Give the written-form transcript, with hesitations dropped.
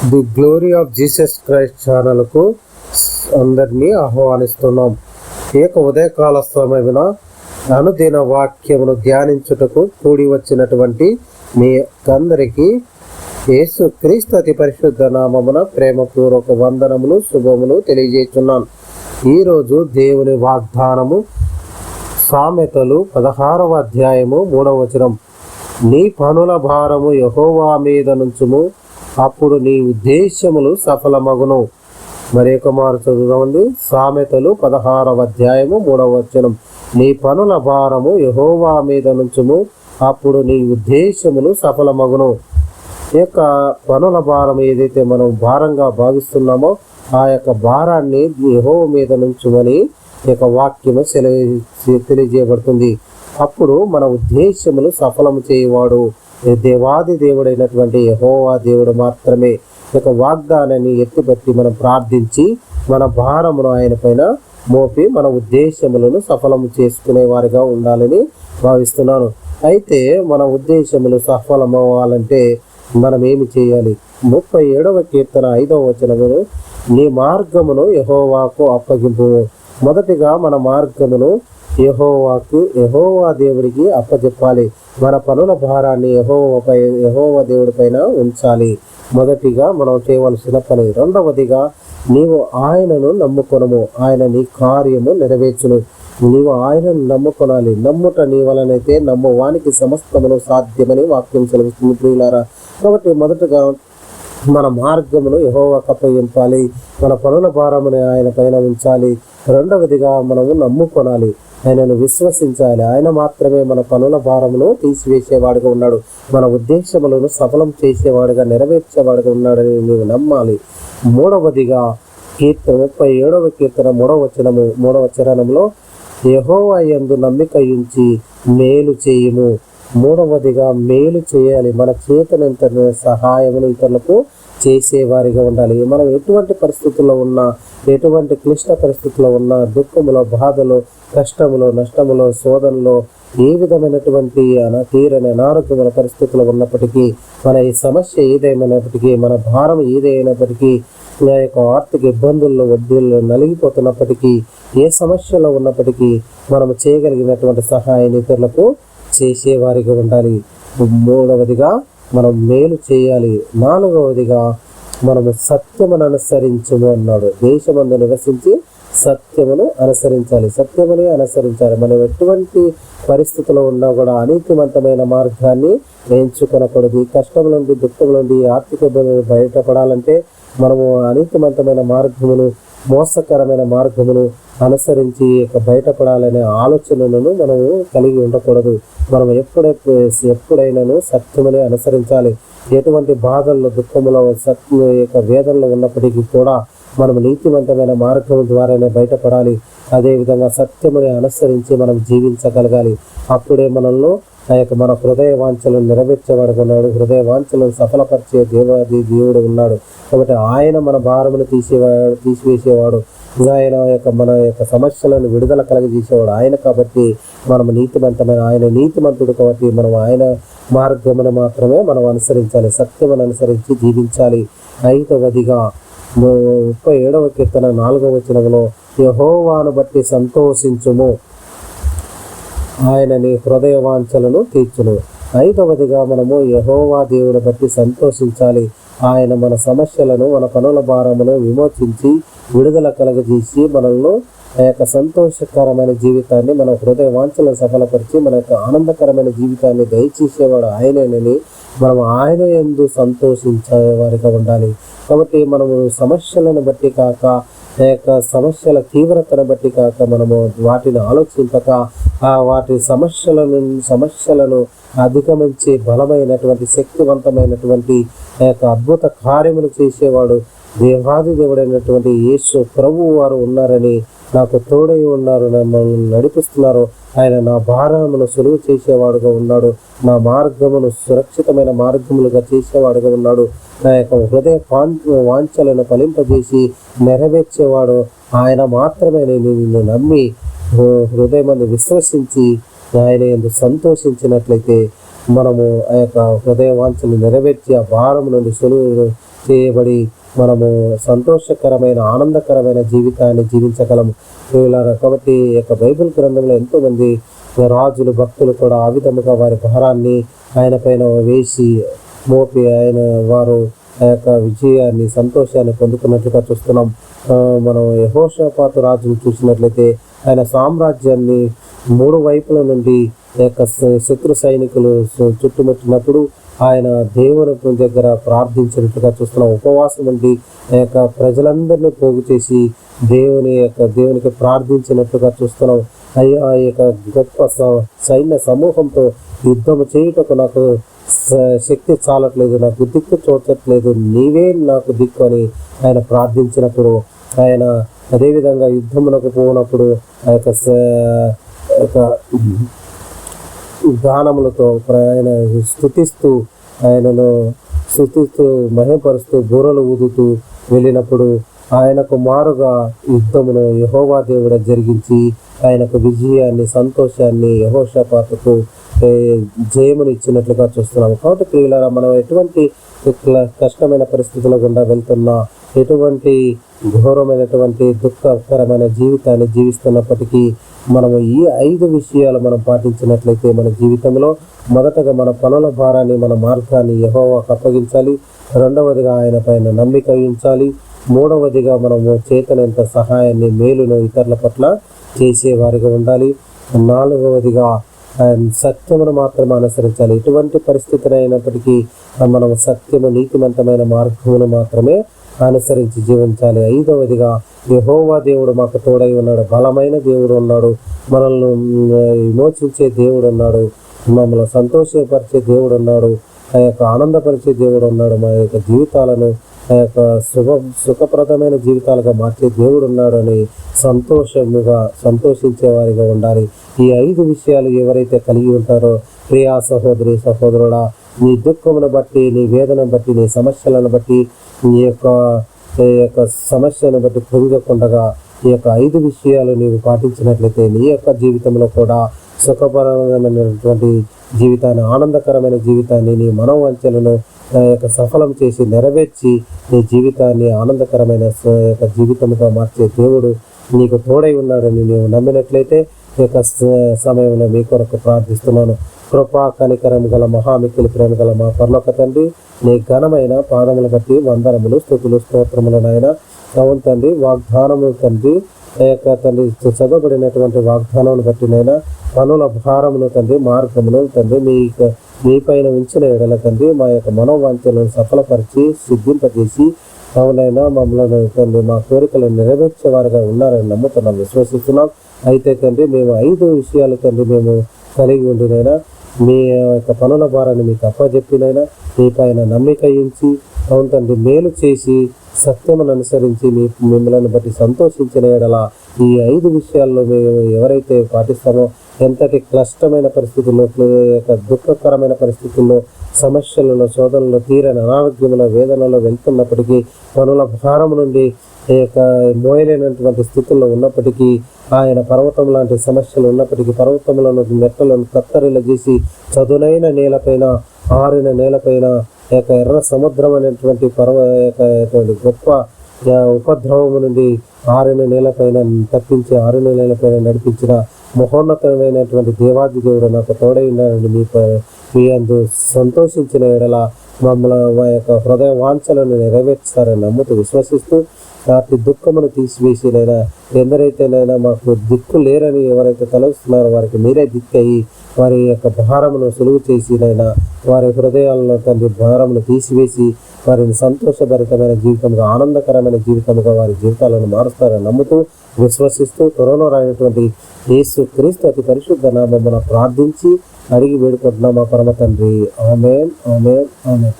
The glory of Jesus Christ ఛానల్కు అందరినీ ఆహ్వానిస్తున్నాం. ఏక ఉదయకాల సమయమున అనుదిన వాక్యమును ధ్యానించుటకు కూడి వచ్చినటువంటి మీ అందరికీ యేసు క్రీస్తు అతి పరిశుద్ధ నామమున ప్రేమపూర్వక వందనములు, శుభములు తెలియజేస్తున్నాను. ఈరోజు దేవుని వాగ్దానము సామెతలు 16వ అధ్యాయము 3వ వచనం. నీ పనుల భారము యెహోవా మీద నుంచుము, అప్పుడు నీ ఉద్దేశములు సఫలమగును. మరొక మారు చదువుదామండి. సామెతలు 16వ అధ్యాయము 3వ వచనం. నీ పనుల భారము యెహోవా మీద నుంచుము, అప్పుడు నీ ఉద్దేశములు సఫలమగును. ఈ యొక్క పనుల భారం ఏదైతే మనం భారంగా భావిస్తున్నామో ఆ యొక్క భారాన్ని యెహోవా మీద నుంచుమని ఈ యొక్క వాక్యము తెలియజేయబడుతుంది. అప్పుడు మన ఉద్దేశములు సఫలము చేయవాడు దేవాది దేవుడైనటువంటి యెహోవా దేవుడు మాత్రమే. ఈ యొక్క వాగ్దానాన్ని ఎత్తిపట్టి మనం ప్రార్థించి మన భారమును ఆయన పైన మోపి మన ఉద్దేశములను సఫలము చేసుకునే వారిగా ఉండాలని భావిస్తున్నాను. అయితే మన ఉద్దేశములు సఫలమవ్వాలంటే మనం ఏమి చేయాలి? 37వ కీర్తన 5వ వచనమును, నీ మార్గమును యెహోవాకు అప్పగింపు. మొదటిగా మన మార్గమును యెహోవా దేవుడికి అప్పచెప్పాలి. మన పనుల భారాన్ని యెహోవా దేవుడి పైన ఉంచాలి. మొదటిగా మనం చేయవలసిన పని. రెండవదిగా నీవు ఆయనను నమ్ముకొనము, ఆయన నీ కార్యము నెరవేర్చును. నీవు ఆయనను నమ్ముకొనాలి. నమ్ముట నీ వలనైతే నమ్మువానికి సమస్తమును సాధ్యమని వాక్యం సెలవుస్తుంది ప్రియులారా. కాబట్టి మొదటగా మన మార్గమును యెహోవాకు అప్పగింపాలి, మన పనుల భారమును ఆయన పైన ఉంచాలి. రెండవదిగా మనము నమ్ముకొనాలి, ఆయనను విశ్వసించాలి. ఆయన మాత్రమే మన పనుల భారమును తీసివేసేవాడుగా ఉన్నాడు, మన ఉద్దేశములను సఫలం చేసేవాడుగా నెరవేర్చేవాడుగా ఉన్నాడని నీవు నమ్మాలి. మూడవదిగా 37వ కీర్తన 3వ చరణంలో యెహోవా యందు నమ్మిక ఉంచి మేలు చేయుము. మూడవదిగా మేలు చేయాలి. మన చేతనంత సహాయమును ఇతరులకు చేసేవారిగా ఉండాలి. మనం ఎటువంటి పరిస్థితుల్లో ఉన్నా, ఎటువంటి క్లిష్ట పరిస్థితుల్లో ఉన్నా, దుఃఖములో, బాధలో, కష్టములో, నష్టములో, శోధనలో, ఏ విధమైనటువంటి తీరని అనారోగ్యమైన పరిస్థితుల్లో ఉన్నప్పటికీ, మన ఈ సమస్య ఏదైనప్పటికీ, మన భారం ఏదైనప్పటికీ, నా యొక్క ఆర్థిక ఇబ్బందుల్లో, వడ్డీల్లో నలిగిపోతున్నప్పటికీ, ఏ సమస్యలో ఉన్నప్పటికీ మనము చేయగలిగినటువంటి సహాయాన్ని ఇతరులకు చేసేవారిగా ఉండాలి. మూడవదిగా మనం మేలు చేయాలి. నాలుగవదిగా మనము సత్యమును అనుసరించము అన్నాడు. దేశమందు నివసించి సత్యమును అనుసరించాలి. సత్యముని అనుసరించాలి. మనం ఎటువంటి పరిస్థితుల్లో ఉన్నా కూడా అనీతివంతమైన మార్గాన్ని ఎంచుకొనకూడదు. కష్టం నుండి, దుఃఖం నుండి, ఆర్థిక ఇబ్బందులు బయటపడాలంటే మనము అనీతివంతమైన మార్గమును, మోసకరమైన మార్గమును అనుసరించి బయటపడాలనే ఆలోచనలను మనము కలిగి ఉండకూడదు. మనం ఎప్పుడైనాను సత్యముని అనుసరించాలి. ఎటువంటి బాధల్లో, దుఃఖములో, వేదనలో ఉన్నప్పటికీ కూడా మనం నీతివంతమైన మార్గం ద్వారానే బయటపడాలి. అదేవిధంగా సత్యముని అనుసరించి మనం జీవించగలగాలి. అప్పుడే మనల్ని మన హృదయ వాంఛలను నెరవేర్చేవాడుకున్నాడు, హృదయ వాంఛలను సఫలపరిచే దేవుడు ఉన్నాడు. కాబట్టి ఆయన మన భారమును తీసివేసేవాడు, ఆయన మన యొక్క సమస్యలను విడుదల కలగజేసేవాడు ఆయన. కాబట్టి మనం ఆయన నీతిమంతుడు కాబట్టి మనం ఆయన మార్గమును మాత్రమే మనం అనుసరించాలి, సత్యమును అనుసరించి జీవించాలి. 5వదిగా 37వ కీర్తన 4వ వచనంలో యెహోవాను బట్టి సంతోషించుము, ఆయన నీ హృదయ వాంఛలను తీర్చును. 5వదిగా మనము యెహోవా దేవుని బట్టి సంతోషించాలి. ఆయన మన సమస్యలను, మన పనుల భారమును విమోచించి విడుదల కలగజేసి మనల్ని ఆ యొక్క సంతోషకరమైన జీవితాన్ని, మన హృదయ వాంఛలను సఫలపరిచి మన యొక్క ఆనందకరమైన జీవితాన్ని దయచేసేవాడు ఆయనని మనం ఆయన యందు సంతోషించే వారిగా ఉండాలి. కాబట్టి మనము సమస్యలను బట్టి కాక, ఆ యొక్క సమస్యల తీవ్రతను బట్టి కాక, మనము వాటిని ఆలోచింపక వాటి సమస్యలను అధిగమించి బలమైనటువంటి, శక్తివంతమైనటువంటి ఆ యొక్క అద్భుత కార్యములు చేసేవాడు దేవాది దేవుడైనటువంటి యేసు ప్రభువు వారు ఉన్నారని, నాకు తోడై ఉన్నారు, నన్ను నడిపిస్తున్నారు. ఆయన నా భారమును సులువు చేసేవాడుగా ఉన్నాడు, నా మార్గమును సురక్షితమైన మార్గములుగా చేసేవాడుగా ఉన్నాడు. నా యొక్క హృదయ వాంఛలను ఫలింపజేసి నెరవేర్చేవాడు ఆయన మాత్రమే. నేను నిన్ను నమ్మి హృదయమందు విశ్వసించి ఆయన యందు సంతోషించినట్లయితే మనము ఆ యొక్క హృదయ వాంఛను నెరవేర్చి ఆ భారం నుండి చేయబడి మనము సంతోషకరమైన ఆనందకరమైన జీవితాన్ని జీవించగలము. కాబట్టి ఈ యొక్క బైబిల్ గ్రంథంలో ఎంతోమంది రాజులు భక్తులు కూడా ఆ విధముగా వారి భారాన్ని ఆయన పైన వేసి మోపి వారు ఆ యొక్క విజయాన్ని సంతోషాన్ని పొందుకున్నట్లుగా చూస్తున్నాం. మనం యెహోషాపాతు రాజును చూసినట్లయితే ఆయన సామ్రాజ్యాన్ని 3 వైపుల నుండి యొక్క శత్రు సైనికులు చుట్టుముట్టినప్పుడు ఆయన దేవుని దగ్గర ప్రార్థించినట్లుగా చూస్తున్నాం. ఉపవాసం నుండి ఆ యొక్క ప్రజలందరినీ పోగు చేసి దేవునికి ప్రార్థించినట్లుగా చూస్తున్నాం. అయ్యా ఈ యొక్క గొప్ప సైన్య సమూహంతో యుద్ధము చేయుటకు నాకు శక్తి చాలట్లేదు, నాకు దిక్కు చూడట్లేదు, నీవే నాకు దిక్కు అని ఆయన ప్రార్థించినప్పుడు ఆయన అదేవిధంగా యుద్ధమునకు పోయినప్పుడు ఆ యొక్క గానములతో ఆయన ఆయనను స్తుతిస్తూ మహిమపరుస్తూ బూరలు ఊదుతూ వెళ్ళినప్పుడు ఆయనకు మారుగా యుద్ధమును యెహోవా దేవుడు జరిగించి ఆయనకు విజయాన్ని సంతోషాన్ని యెహోషాపాతుకు జయమును ఇచ్చినట్లుగా చూస్తున్నాము. కాబట్టి ప్రియులారా, మనం ఎటువంటి కష్టమైన పరిస్థితుల గుండా వెళ్తున్నా, ఎటువంటి ఘోరమైనటువంటి దుఃఖకరమైన జీవితాన్ని జీవిస్తున్నప్పటికీ మనము ఈ 5 విషయాలు మనం పాటించినట్లయితే మన జీవితంలో మొదటగా మన పనుల భారాన్ని, మన మార్గాన్ని యెహోవాకు అప్పగించాలి. రెండవదిగా ఆయన పైన నమ్మిక ఉంచాలి. మూడవదిగా మనము చేతనంత సహాయాన్ని, మేలును ఇతరుల పట్ల చేసేవారిగా ఉండాలి. నాలుగవదిగా సత్యమును మాత్రమే అనుసరించాలి. ఎటువంటి పరిస్థితులు అయినప్పటికీ మనం సత్యము, నీతిమంతమైన మార్గమును మాత్రమే అనుసరించి జీవించాలి. ఐదవదిగా యెహోవా దేవుడు మాకు తోడై ఉన్నాడు, బలమైన దేవుడు ఉన్నాడు, మనల్ని విమోచించే దేవుడు ఉన్నాడు, మమ్మల్ని సంతోషపరిచే దేవుడు ఉన్నాడు, ఆ యొక్క ఆనందపరిచే దేవుడు ఉన్నాడు, మా యొక్క జీవితాలను ఆ యొక్క సుఖప్రదమైన జీవితాలుగా మార్చే దేవుడు ఉన్నాడు అని సంతోషించే వారిగా ఉండాలి. ఈ 5 విషయాలు ఎవరైతే కలిగి ఉంటారో, ప్రియా సహోదరి సహోదరుడా, నీ దుఃఖమును బట్టి, నీ వేదనను బట్టి, నీ సమస్యలను బట్టి, నీ యొక్క సమస్యను బట్టి కృంగకుండగా ఈ యొక్క 5 విషయాలు నీవు పాటించినట్లయితే నీ యొక్క జీవితంలో కూడా సుఖపరమైనటువంటి జీవితాన్ని, ఆనందకరమైన జీవితాన్ని, నీ మనోవాంఛలను సఫలం చేసి నెరవేర్చి నీ జీవితాన్ని ఆనందకరమైన యొక్క జీవితముగా మార్చే దేవుడు నీకు తోడై ఉన్నాడని నీవు నమ్మినట్లయితే ఈ యొక్క సమయంలో మీ కొరకు ప్రార్థిస్తున్నాను. కృపా కనికరం గల మహామిక్కిలి ప్రేమ గల మా పరలోక తండ్రి, నీ ఘనమైన పాదములు బట్టి వందనములు, స్తుతులు, స్తోత్రములు నాయన. అవును తండ్రి, వాగ్దానము తండ్రి, తండ్రి చదవబడినటువంటి వాగ్దానమును బట్టి నైనా పనుల భారమును తండ్రి, మార్గమును తండ్రి మీ పైన ఉంచిన ఎడల తండ్రి మా యొక్క మనోవాంఛలను సఫలపరిచి సిద్ధింపజేసి అవునైనా మమ్మల్ని తండ్రి మా కోరికలను నెరవేర్చేవారుగా ఉన్నారని నమ్ముతున్నాం, విశ్వసిస్తున్నాం. అయితే తండ్రి మేము 5 విషయాలు తండ్రి మేము కలిగి ఉండినైనా మీ యొక్క పనుల భారాన్ని మీకు అప్పచెప్పినైనా మీ పైన నమ్మిక ఉంచి అవును తండ్రి మేలు చేసి సత్యమును అనుసరించి మిమ్మల్ని బట్టి సంతోషించిన ఎడల ఈ 5 విషయాల్లో మేము ఎవరైతే పాటిస్తామో ఎంతటి క్లిష్టమైన పరిస్థితుల్లో, దుఃఖకరమైన పరిస్థితుల్లో, సమస్యలలో, శోధనలో, తీరని అనారోగ్యంలో, వేదనలో వెళ్తున్నప్పటికీ, పనుల భారం నుండి మోయలేనటువంటి స్థితుల్లో ఉన్నప్పటికీ, ఆయన పర్వతం లాంటి సమస్యలు ఉన్నప్పటికీ పర్వతములను, మెట్టలను కత్తరిల చేసి చదునైన నేలపైన, ఆరిన నేలపైన ఎర్ర సముద్రం అనేటువంటి గొప్ప ఉపద్రవము నుండి ఆరిన నేలపైన తప్పించి, ఆరిన నేలపైన నడిపించిన మహోన్నతమైనటువంటి దేవాది దేవుడు నాకు తోడై ఉన్నాడని మీ అందు సంతోషించిన ఎడల మమ్మల్ని మా యొక్క హృదయ వాంఛలను నెరవేర్చారని నమ్ముతూ విశ్వసిస్తూ వాటి దుఃఖమును తీసివేసినైనా ఎందరైతేనైనా మాకు దిక్కు లేరని ఎవరైతే తలస్తున్నారో వారికి మీరే దిక్కయి వారి యొక్క భారమును సులువు చేసినైనా వారి హృదయాలను తండ్రి భారమును తీసివేసి వారిని సంతోషభరితమైన జీవితంగా, ఆనందకరమైన జీవితంగా వారి జీవితాలను మారుస్తారని నమ్ముతూ విశ్వసిస్తూ త్వరలో రాయినటువంటి యేసు క్రీస్తు అతి పరిశుద్ధ నామమున ప్రార్థించి అడిగి వేడుకుంటున్నాం మా పరమ తండ్రి. ఆమేన్, ఆమేన్, ఆమేన్.